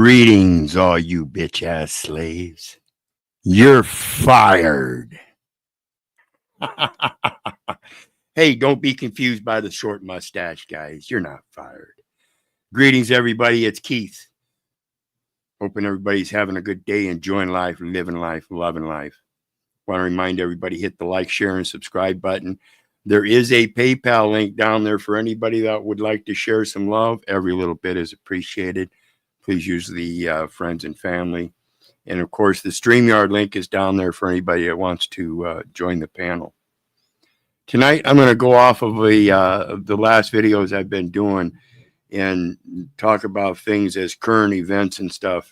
Greetings, all you bitch ass slaves. You're fired. Hey, don't be confused by the short mustache, guys. You're not fired. Greetings, everybody. It's Keith. Hoping everybody's having a good day, enjoying life, living life, loving life. Want to remind everybody, hit the like, share, and subscribe button. There is a PayPal link down there for anybody that would like to share some love. Every little bit is appreciated. Please use the friends and family. And, of course, the StreamYard link is down there for anybody that wants to join the panel. Tonight, I'm going to go off of the last videos I've been doing and talk about things as current events and stuff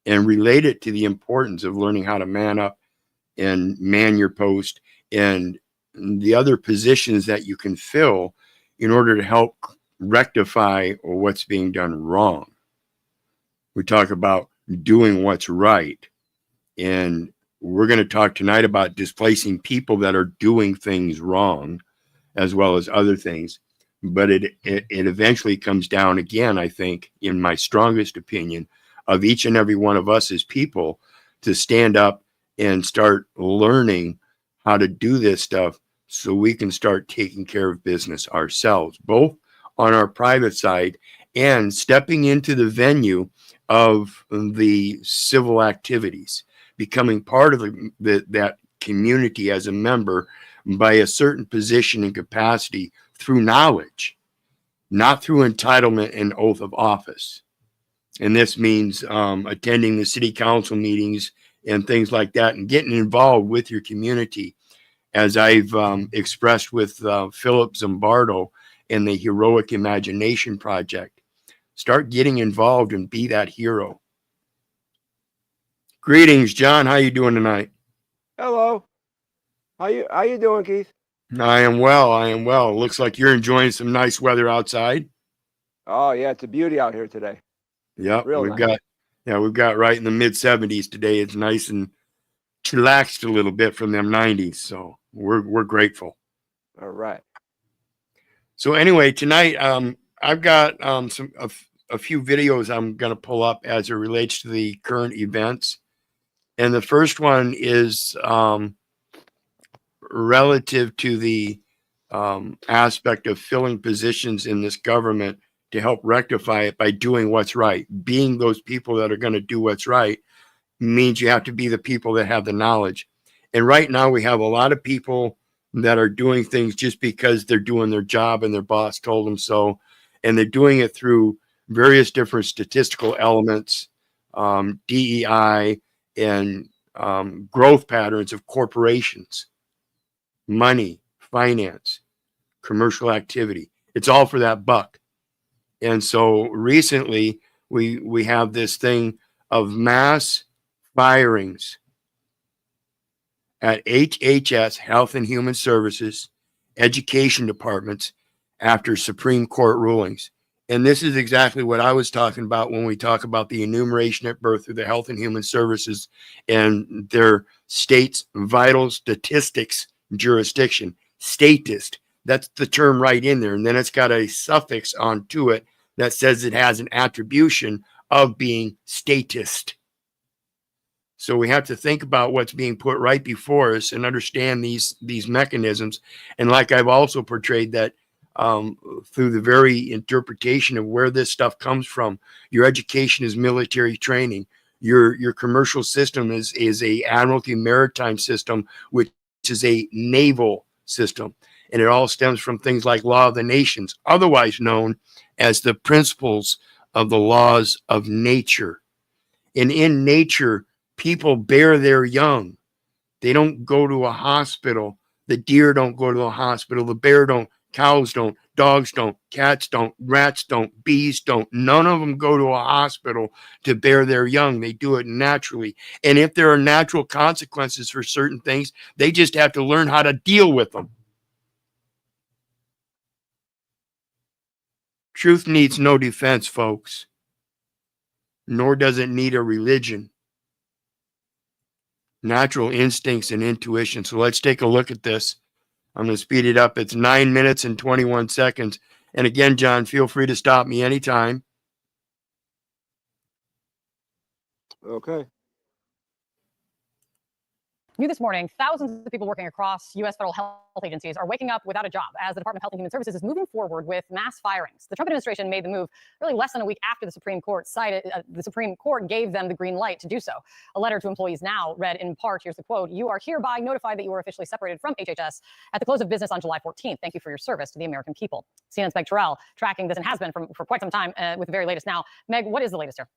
and relate it to the importance of learning how to man up and man your post and the other positions that you can fill in order to help rectify what's being done wrong. We talk about doing what's right. And we're going to talk tonight about displacing people that are doing things wrong, as well as other things. But it eventually comes down again, I think, in my strongest opinion, of each and every one of us as people to stand up and start learning how to do this stuff so we can start taking care of business ourselves, both on our private side and stepping into the venue of the civil activities, becoming part of that community as a member by a certain position and capacity through knowledge, not through entitlement and oath of office. And this means attending the city council meetings and things like that and getting involved with your community. As I've expressed with Philip Zimbardo and the Heroic Imagination Project, start getting involved and be that hero. Greetings, John. How you doing tonight? Hello. How you doing, Keith? I am well. I am well. Looks like you're enjoying some nice weather outside. Oh yeah, it's a beauty out here today. Yep, Real nice. we've got right in the mid 70s today. It's nice and chillaxed a little bit from them 90s, so we're grateful. All right. So anyway, tonight I've got a few videos I'm going to pull up as it relates to the current events. And the first one is relative to the aspect of filling positions in this government to help rectify it by doing what's right. Being those people that are going to do what's right means you have to be the people that have the knowledge. And right now we have a lot of people that are doing things just because they're doing their job and their boss told them so. And they're doing it through various different statistical elements, DEI, and growth patterns of corporations, money, finance, commercial activity. It's all for that buck. And so recently we have this thing of mass firings at HHS, Health and Human Services, education departments after Supreme Court rulings. And this is exactly what I was talking about when we talk about the enumeration at birth through the Health and Human Services and their state's vital statistics jurisdiction. Statist, that's the term right in there. And then it's got a suffix onto it that says it has an attribution of being statist. So we have to think about what's being put right before us and understand these mechanisms. And like I've also portrayed that through the very interpretation of where this stuff comes from. Your education is military training. Your commercial system is a admiralty maritime system, which is a naval system. And it all stems from things like law of the nations, otherwise known as the principles of the laws of nature. And in nature, people bear their young. They don't go to a hospital. The deer don't go to a hospital. The bear don't. Cows don't, dogs don't, cats don't, rats don't, bees don't. None of them go to a hospital to bear their young. They do it naturally. And if there are natural consequences for certain things, they just have to learn how to deal with them. Truth needs no defense, folks. Nor does it need a religion. Natural instincts and intuition. So let's take a look at this. I'm going to speed it up. It's 9 minutes and 21 seconds. And again, John, feel free to stop me anytime. Okay. New this morning, thousands of people working across U.S. federal health agencies are waking up without a job as the Department of Health and Human Services is moving forward with mass firings. The Trump administration made the move really less than a week after the Supreme Court gave them the green light to do so. A letter to employees now read in part, here's the quote, "You are hereby notified that you are officially separated from HHS at the close of business on July 14th. Thank you for your service to the American people." CNN's Meg Terrell tracking this and has been for quite some time with the very latest now. Meg, what is the latest here?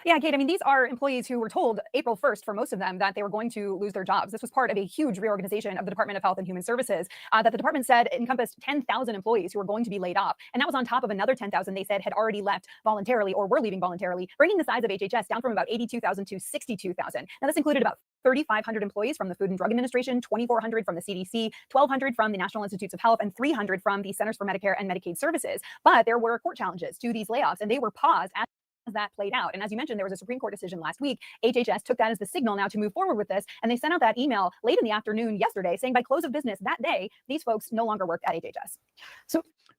Yeah, Kate, I mean, these are employees who were told April 1st for most of them that they were going to lose their jobs. This was part of a huge reorganization of the Department of Health and Human Services that the department said encompassed 10,000 employees who were going to be laid off. And that was on top of another 10,000 they said had already left voluntarily or were leaving voluntarily, bringing the size of HHS down from about 82,000 to 62,000. Now, this included about 3,500 employees from the Food and Drug Administration, 2,400 from the CDC, 1,200 from the National Institutes of Health, and 300 from the Centers for Medicare and Medicaid Services. But there were court challenges to these layoffs, and they were paused as that played out. And as you mentioned, there was a Supreme Court decision last week. HHS took that as the signal now to move forward with this. And they sent out that email late in the afternoon yesterday saying by close of business that day, these folks no longer work at HHS.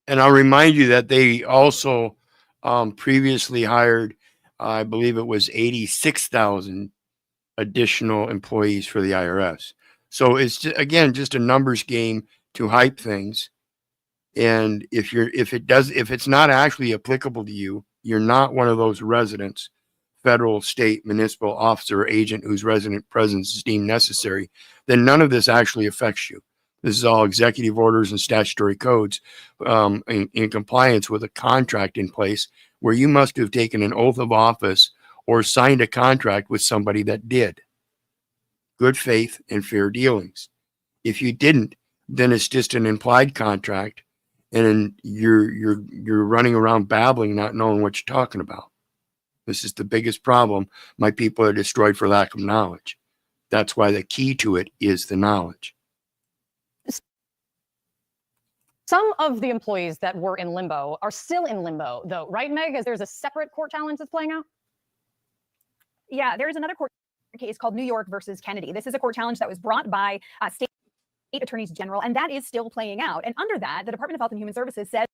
And I'll remind you that they also previously hired, I believe it was 86,000 additional employees for the IRS. So it's just, again, just a numbers game to hype things. And if it's not actually applicable to you, you're not one of those residents, federal, state, municipal officer or agent whose resident presence is deemed necessary, then none of this actually affects you. This is all executive orders and statutory codes in compliance with a contract in place where you must have taken an oath of office or signed a contract with somebody that did. Good faith and fair dealings. If you didn't, then it's just an implied contract, and you're running around babbling, not knowing what you're talking about. This is the biggest problem. My people are destroyed for lack of knowledge. That's why the key to it is the knowledge. Some of the employees that were in limbo are still in limbo, though, right, Meg? As there's a separate court challenge that's playing out? Yeah, there is another court case called New York versus Kennedy. This is a court challenge that was brought by state attorneys general, and that is still playing out. And under that, the Department of Health and Human Services says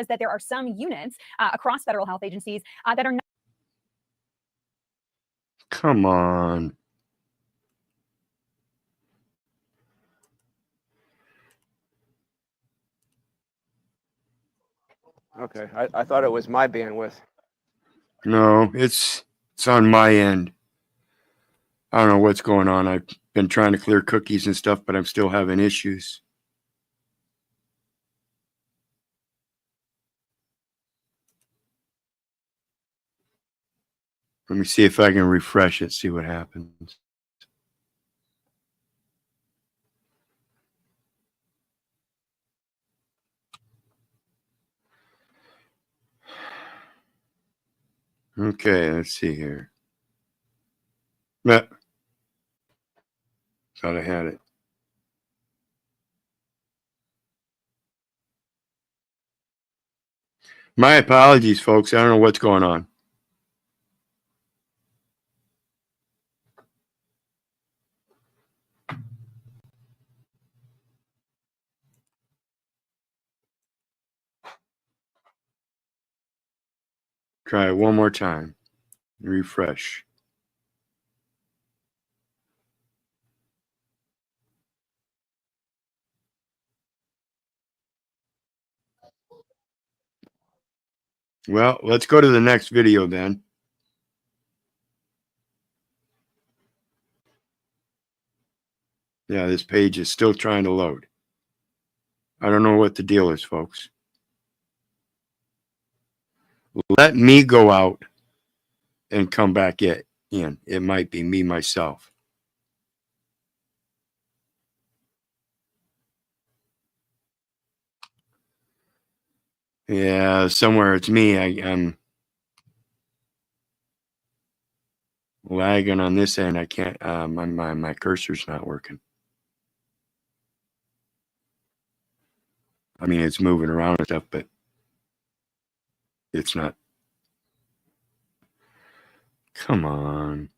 that there are some units across federal health agencies that are not. Come on. Okay. I thought it was my bandwidth. No, it's on my end. I don't know what's going on. I've been trying to clear cookies and stuff, but I'm still having issues. Let me see if I can refresh it, see what happens. Okay, let's see here. Thought I had it. My apologies, folks. I don't know what's going on. Try it one more time. Refresh. Well, let's go to the next video then. Yeah, this page is still trying to load. I don't know what the deal is, folks. Let me go out and come back in. It might be me myself. Yeah, somewhere it's me. I'm lagging on this end. I can't. My cursor's not working. I mean, it's moving around and stuff, but it's not. Come on.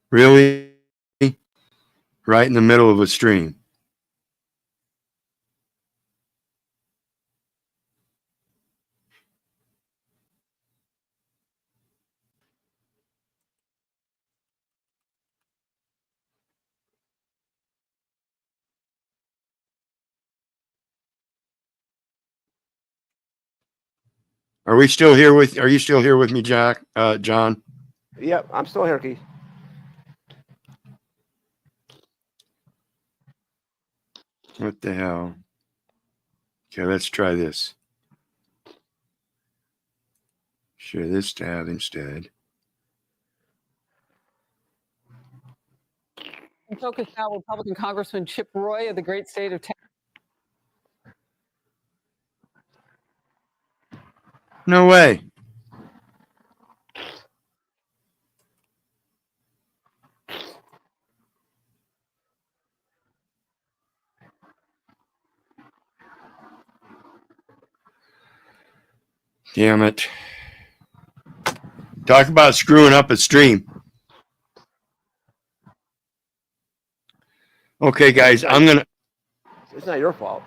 Really? Right in the middle of a stream. Are you still here with me, Jack? John? Yep, I'm still here, Keith. What the hell? Okay, let's try this. Share this tab instead. And focus now, Republican Congressman Chip Roy of the great state of Texas. No way. Damn it. Talk about screwing up a stream. Okay, guys, It's not your fault.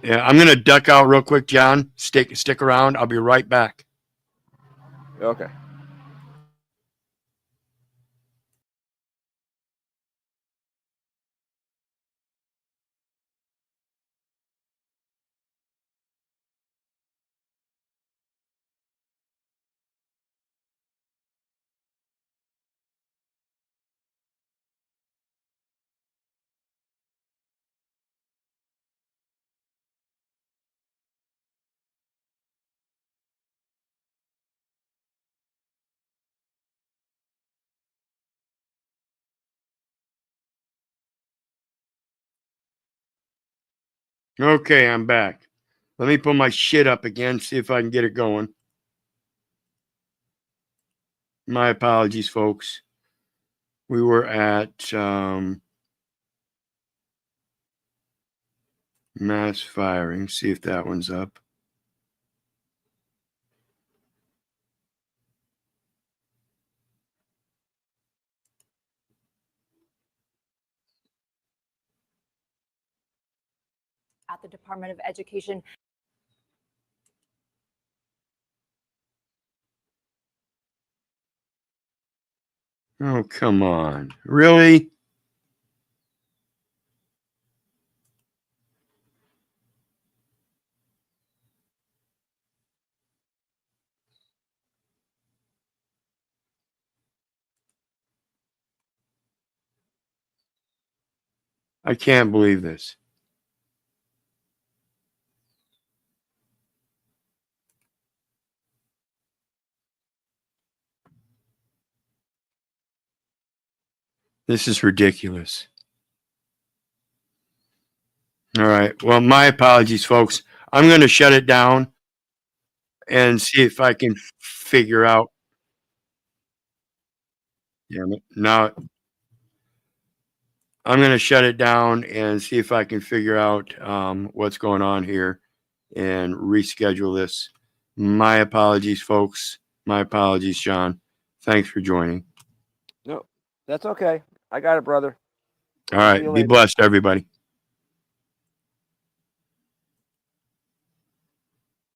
I'm gonna duck out real quick, John. Stick around. I'll be right back. Okay. Okay, I'm back. Let me put my shit up again, see if I can get it going. My apologies, folks. We were at mass firing. See if that one's up. At the Department of Education. Oh, come on. Really? I can't believe this. This is ridiculous. All right. Well, my apologies, folks. I'm going to shut it down and see if I can figure out. Damn it. Now, I'm going to shut it down and see if I can figure out what's going on here and reschedule this. My apologies, folks. My apologies, John. Thanks for joining. No, that's okay. I got it, brother. All See you right. Be later. blessed, everybody.